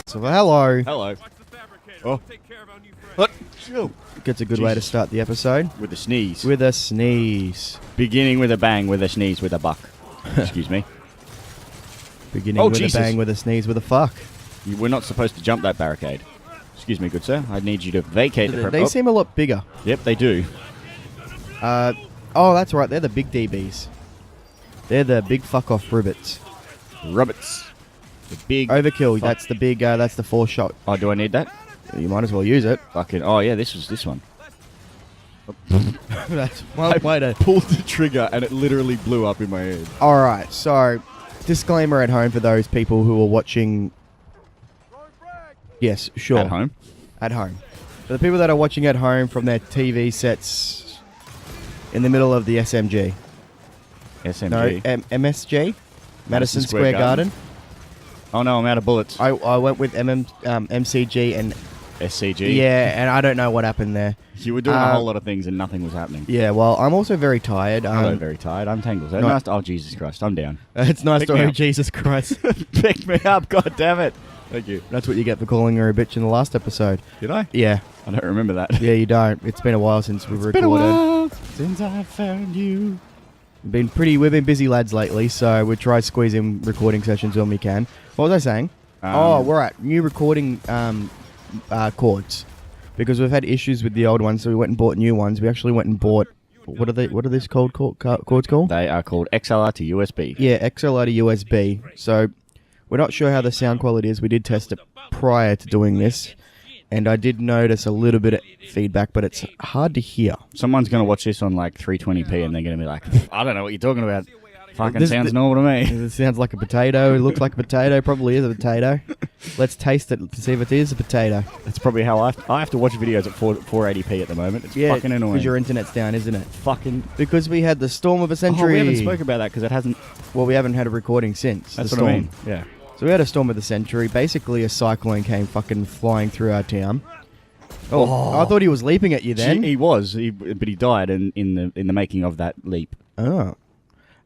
So, hello. Hello. Oh. What? Gets a good way to start the episode. With a sneeze. With a sneeze. Beginning with a bang, with a sneeze, with a buck. Excuse me. Beginning with Jesus. a bang, with a sneeze, with a fuck. We're not supposed to jump that barricade. Excuse me, good sir. I need you to vacate the... They seem a lot bigger. Yep, they do. Oh, that's right. They're the big DBs. They're the big fuck-off ribbits. Roberts. The big... Overkill. That's the big, that's the 4-shot. Oh, do I need that? You might as well use it. Fucking... Oh, yeah, this was this one. That's one way to... Pulled the trigger and it literally blew up in my head. Alright, so... Disclaimer at home for those people who are watching... Yes, sure. At home? At home. For the people that are watching at home from their TV sets in the middle of the SMG. SMG. No, MSG? Madison Square Garden. Oh no, I'm out of bullets. I went with MCG and... SCG. Yeah, and I don't know what happened there. You were doing a whole lot of things and nothing was happening. Yeah, well, I'm also very tired. I'm very tired. I'm tangled. No. Nice. Oh, Jesus Christ. I'm down. It's nice Pick to me hear up. Jesus Christ. Pick me up. God damn it. Thank you. That's what you get for calling her a bitch in the last episode. Did I? Yeah. I don't remember that. Yeah, you don't. It's been a while since we've recorded. Been a while since I found you. We've been busy lads lately, so we try squeeze in recording sessions when we can. What was I saying? We're at new recording cords. Because we've had issues with the old ones, so we went and bought new ones. We actually went and bought... What are these cords called? They are called XLR to USB. Yeah, XLR to USB. So we're not sure how the sound quality is. We did test it prior to doing this, and I did notice a little bit of feedback, but it's hard to hear. Someone's going to watch this on like 320p and they're going to be like, I don't know what you're talking about. Fucking This- sounds normal to me. It sounds like a potato. It looks like a potato. Probably is a potato. Let's taste it to see if it is a potato. That's probably how I have to watch videos at 480p at the moment. It's fucking annoying. because your internet's down, isn't it? fucking... Because we had the storm of a century. Oh, we haven't spoken about that because it hasn't... Well, we haven't had a recording since. That's the what I storm. mean. Yeah. So we had a storm of the century. Basically, a cyclone came fucking flying through our town. Oh, I thought he was leaping at you then. He was, but he died in the making of that leap. Oh.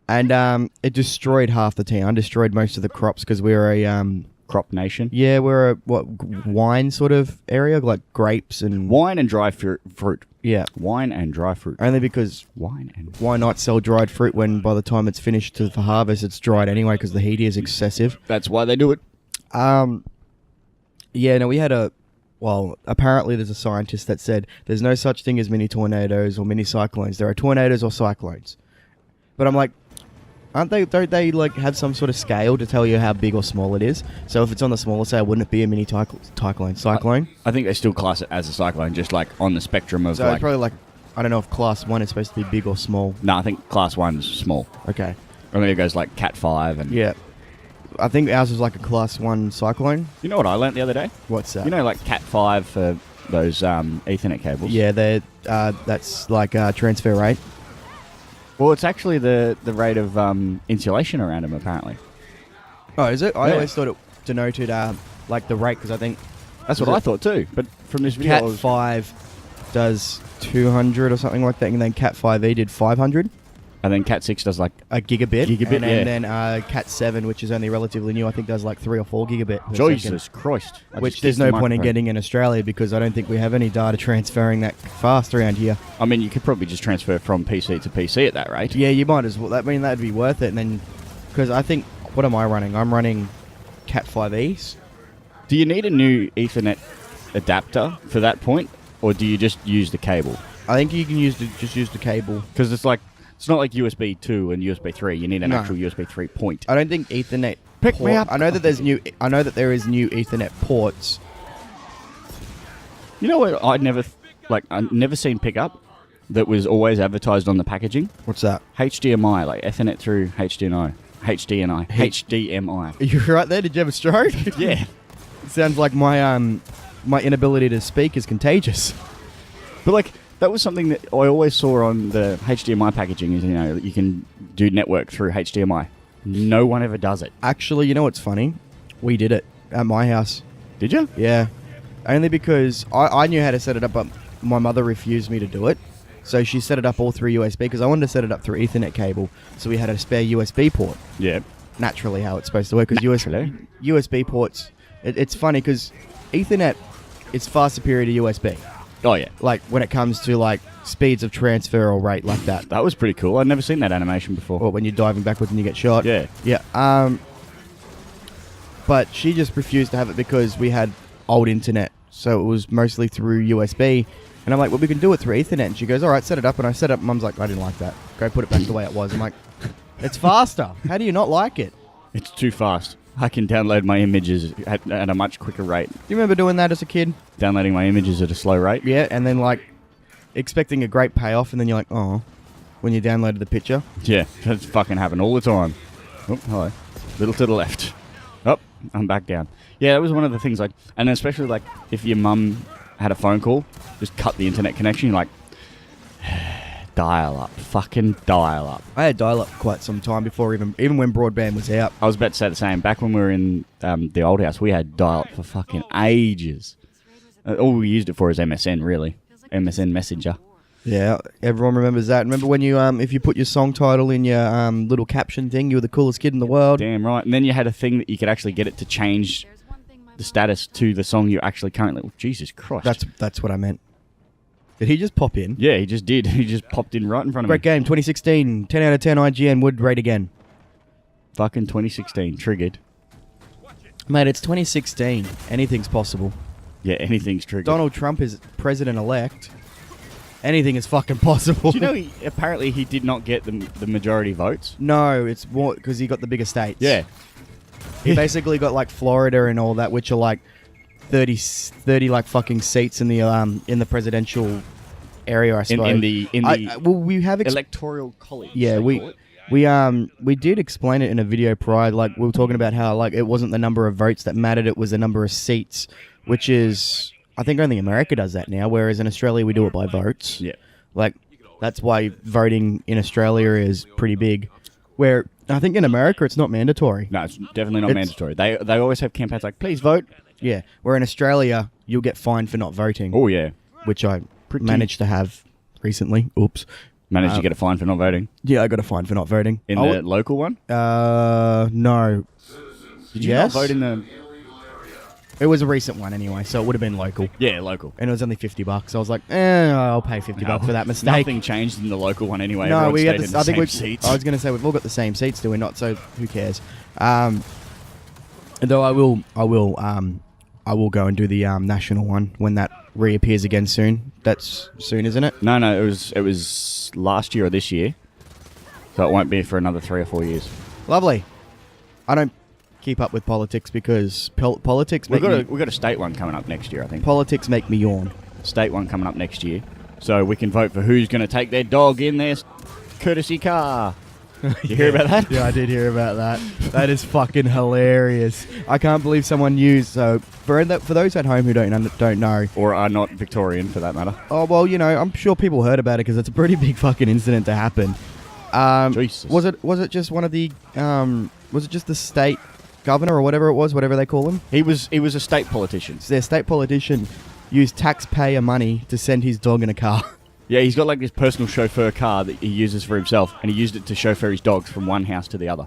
And it destroyed half the town, destroyed most of the crops because we're a... Crop nation. yeah, we're a, wine sort of area, like grapes and... Wine and dry fruit. Yeah. Wine and dry fruit. Only because Wine and... why not sell dried fruit when by the time it's finished for harvest, it's dried anyway because the heat is excessive. That's why they do it. Yeah, no, we had a... Well, apparently there's a scientist that said there's no such thing as mini tornadoes or mini cyclones. There are tornadoes or cyclones. But I'm like, don't they like have some sort of scale to tell you how big or small it is? So if it's on the smaller scale, wouldn't it be a mini cyclone? I think they still class it as a cyclone, just like on the spectrum of So it's like... probably like, I don't know if class 1 is supposed to be big or small. No, I think class 1 is small. Okay. I mean, it goes like Cat 5 and... Yeah. I think ours was like a class 1 cyclone. You know what I learnt the other day? What's that? You know, like Cat 5 for those Ethernet cables? Yeah, that's like transfer rate. Well, it's actually the rate of insulation around them, apparently. Oh, is it? I Yeah. always thought it denoted like the rate because I think That's Is what I it- thought too. But from this video, I Cat was- 5 does 200 or something like that, and then Cat 5e did 500 and then Cat 6 does like... a gigabit. Gigabit, and, yeah. and then Cat 7, which is only relatively new, I think does like 3 or 4 gigabit per second. Jesus Christ. I Which just there's kissed the no point in microphone. getting in Australia because I don't think we have any data transferring that fast around here. I mean, you could probably just transfer from PC to PC at that rate. Yeah, you might as well. I mean, that'd be worth it. And then, because I think, what am I running? I'm running Cat 5es. Do you need a new Ethernet adapter for that point? Or do you just use the cable? I think you can just use the cable. Because it's like... It's not like USB 2 and USB 3. You need an No. actual USB 3 point. I don't think Ethernet. Pick me up. I know that there is new Ethernet ports. You know what I'd never... I've never seen pickup that was always advertised on the packaging? What's that? HDMI, like Ethernet through HDMI. HDMI. You're right there. Did you have a stroke? Yeah. Sounds like my inability to speak is contagious. But like, that was something that I always saw on the HDMI packaging is, you know, you can do network through HDMI. No one ever does it. Actually, you know what's funny? We did it at my house. Did you? Yeah. Only because I knew how to set it up, but my mother refused me to do it. So she set it up all through USB because I wanted to set it up through Ethernet cable. So we had a spare USB port. Yeah. Naturally, how it's supposed to work. Because Naturally. USB ports It's funny because Ethernet is far superior to USB. Oh yeah, Like when it comes to like speeds of transfer or rate like that. that was pretty cool. I'd never seen that animation before. Or when you're diving backwards and you get shot. Yeah. Yeah. But she just refused to have it because we had old internet. So it was mostly through USB. And I'm like, well, we can do it through Ethernet. And she goes, all right, set it up. And I set it up. Mum's like, I didn't like that. Go put it back the way it was. I'm like, it's faster. How do you not like it? It's too fast. I can download my images at a much quicker rate. Do you remember doing that as a kid? Downloading my images at a slow rate. Yeah. And then like expecting a great payoff. And then you're like, oh, when you downloaded the picture. Yeah, that's fucking happen all the time. Oh, hello. Little to the left. Oh, I'm back down. Yeah, that was one of the things, like, and especially, like, if your mum had a phone call, just cut the internet connection, you're like, dial up. Fucking dial up. I had dial-up quite some time before even when broadband was out. I was about to say the same. Back when we were in the old house, we had dial up for fucking ages. All we used it for is MSN, really. MSN Messenger. Yeah, everyone remembers that. Remember when you if you put your song title in your little caption thing, you were the coolest kid in the world. Damn right. And then you had a thing that you could actually get it to change the status to the song you actually currently... Oh, Jesus Christ. That's what I meant. Did he just pop in? Yeah, he just did. He just popped in right in front of me. Great game, 2016, 10 out of 10 IGN, would rate again. Fucking 2016. Triggered. Mate, it's 2016. Anything's possible. Yeah, anything's triggered. Donald Trump is president-elect. Anything is fucking possible. Do you know apparently he did not get the majority votes? No, it's more because he got the bigger states. Yeah. He basically got like Florida and all that, which are like 30 like fucking seats in the presidential area, I suppose. In the well, we have electoral college. Yeah, we did explain it in a video prior. Like we were talking about how like it wasn't the number of votes that mattered; it was the number of seats, which is I think only America does that now. Whereas in Australia we do it by votes. Yeah, like that's why voting in Australia is pretty big. Where I think in America it's not mandatory. No, it's definitely not mandatory. They always have campaigns like, please vote. Yeah, where in Australia you'll get fined for not voting. Oh yeah, which I managed to have recently. Oops. Managed to get a fine for not voting? Yeah, I got a fine for not voting. In the local one? No. Did you not vote in the... It was a recent one anyway, so it would have been local. Yeah, local. And it was only $50. I was like, I'll pay $50 for that mistake. Nothing changed in the local one anyway. No, Everyone we had stayed in I think same we seats. I was going to say we've all got the same seats, do we not? So who cares? Though I will go and do the national one when that reappears again soon. That's soon, isn't it? No, it was last year or this year, so it won't be for another 3 or 4 years. Lovely. I don't keep up with politics because politics we've got a state one coming up next year, I think. Politics make me yawn. State one coming up next year, so we can vote for who's going to take their dog in their courtesy car. You hear about that? Yeah, I did hear about that. That is fucking hilarious. I can't believe someone used... So, for those at home who don't know... Or are not Victorian, for that matter. Oh, well, you know, I'm sure people heard about it because it's a pretty big fucking incident to happen. Jesus. Was it just one of the... was it just the state governor or whatever it was, whatever they call him? He was a state politician. So their state politician used taxpayer money to send his dog in a car. Yeah, he's got like this personal chauffeur car that he uses for himself, and he used it to chauffeur his dogs from one house to the other.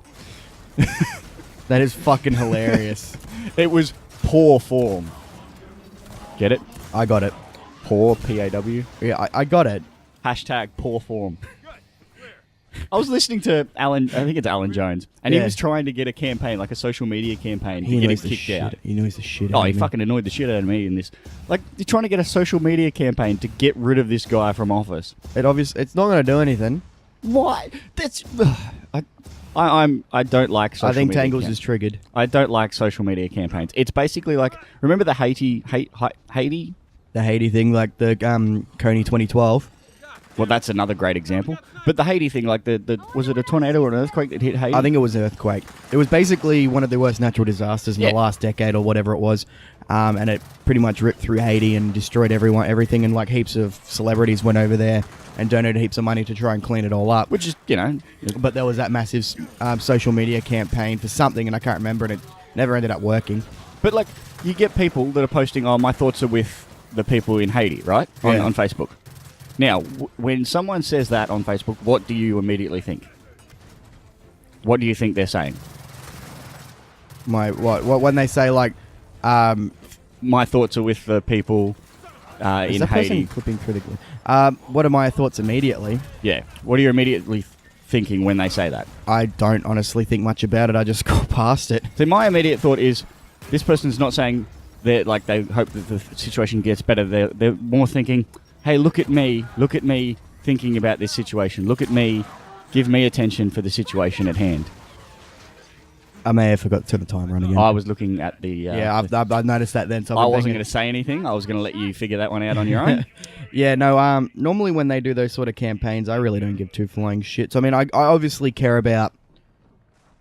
That is fucking hilarious. It was poor form. Get it? I got it. Poor, P-A-W. Yeah, I got it. Hashtag poor form. I was listening to I think it's Alan Jones, and he was trying to get a campaign, like a social media campaign, to get it kicked out. He knows the shit Oh, out he of me. fucking annoyed the shit out of me in this. Like, you're trying to get a social media campaign to get rid of this guy from office. It's not going to do anything. Why? That's... I don't like social media. I think Tangles is triggered. I don't like social media campaigns. It's basically like... Remember the Haiti? The Haiti thing, like the Coney 2012. Well, that's another great example. But the Haiti thing, like was it a tornado or an earthquake that hit Haiti? I think it was an earthquake. It was basically one of the worst natural disasters in the last decade or whatever it was. And it pretty much ripped through Haiti and destroyed everything. And like heaps of celebrities went over there and donated heaps of money to try and clean it all up. Which is, you know... But there was that massive social media campaign for something, and I can't remember, and it never ended up working. But like, you get people that are posting, my thoughts are with the people in Haiti, right? On Facebook. Now, when someone says that on Facebook, what do you immediately think? What do you think they're saying? What when they say like, My thoughts are with the people Is in that person Haiti. clipping through the what are my thoughts immediately? Yeah. What are you immediately thinking when they say that? I don't honestly think much about it. I just go past it. So my immediate thought is, this person's not saying that like they hope that the situation gets better. They're more thinking, hey, look at me thinking about this situation. Look at me, give me attention for the situation at hand. I may have forgot to turn the timer on again. I was looking at the. Yeah, I've noticed that then. So I wasn't going to say anything. I was going to let you figure that one out on your own. Yeah, no. Normally when they do those sort of campaigns, I really don't give two flying shits. I mean, I obviously care about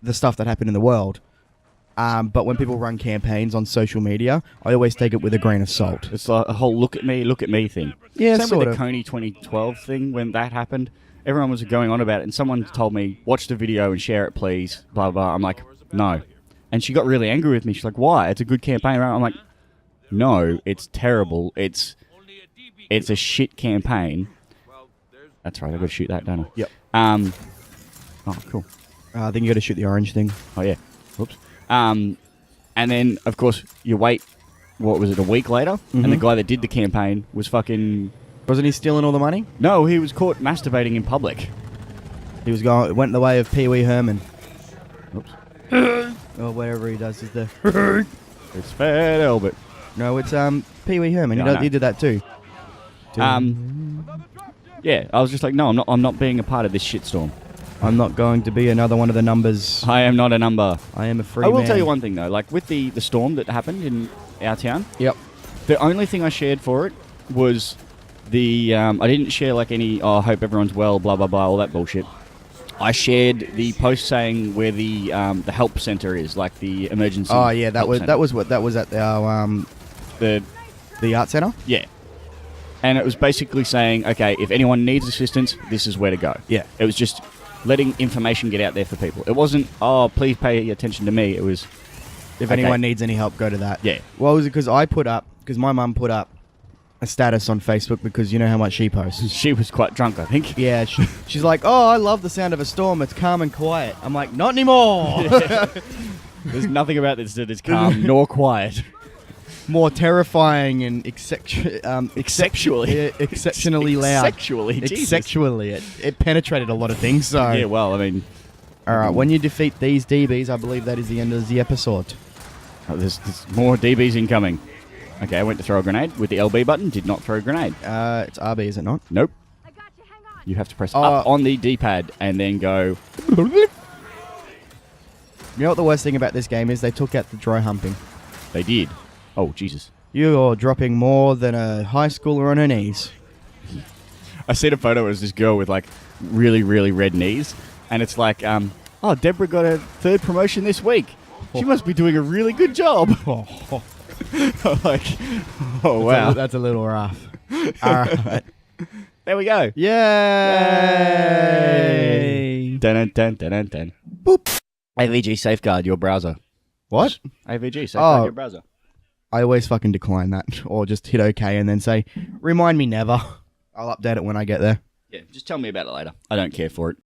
the stuff that happened in the world. But when people run campaigns on social media, I always take it with a grain of salt. It's like a whole look at me thing. Yeah, Same sort with of. the Coney 2012 thing when that happened. Everyone was going on about it, and someone told me, watch the video and share it, please. Blah, blah. I'm like, no. And she got really angry with me. She's like, why? It's a good campaign, right? I'm like, no, it's terrible. It's a shit campaign. That's right, I've got to shoot that, don't I? Yep. Oh, cool. I think you got to shoot the orange thing. Oh, yeah. Whoops. And then, of course, you wait, what was it, a week later? And the guy that did the campaign was fucking... Wasn't he stealing all the money? No, he was caught masturbating in public. He was going. Went the way of Pee Wee Herman. Oops. Or whatever he does is the. It's Fat Albert. No, it's Pee Wee Herman. Yeah, I know. He did that too. Yeah, I was just like, no, I'm not being a part of this shitstorm. I'm not going to be another one of the numbers. I am not a number. I am a free I will man. tell you one thing though, like with the storm that happened in our town, Yep. the only thing I shared for it was the I didn't share like any I hope everyone's well, blah blah blah, all that bullshit. I shared the post saying where the help center is, like the emergency. Oh yeah, that help was center. that was what that was at our the art center. Yeah. And it was basically saying, okay, if anyone needs assistance, this is where to go. Yeah. It was just letting information get out there for people. It wasn't, oh, please pay attention to me. It was, If anyone needs any help, go to that. Yeah. Well, it was because my mum put up a status on Facebook because you know how much she posts. she was quite drunk, I think. Yeah, she's like, oh, I love the sound of a storm. It's calm and quiet. I'm like, not anymore. There's nothing about this that is calm nor quiet. More terrifying and Sexually. exceptionally loud. Sexually, Jesus. Sexually, it penetrated a lot of things. So, Yeah, well, I mean, all right. When you defeat these DBs, I believe that is the end of the episode. there's more DBs incoming. Okay, I went to throw a grenade with the LB button, did not throw a grenade. It's RB, is it not? Nope. I got you, hang on. You have to press up on the D-pad and then go... You know what the worst thing about this game is? They took out the dry humping. They did. Oh, Jesus. You're dropping more than a high schooler on her knees. I seen a photo of this girl with like really, really red knees, and it's like, oh, Deborah got her 3rd promotion this week. She must be doing a really good job. Like, oh wow, That's a little rough. All right. there we go. Yay! Dun dun dun dun dun dun. Boop. AVG safeguard your browser. What? AVG safeguard Oh. your browser. I always fucking decline that, or just hit OK and then say, "Remind me never." I'll update it when I get there. Yeah, just tell me about it later. I don't care for it.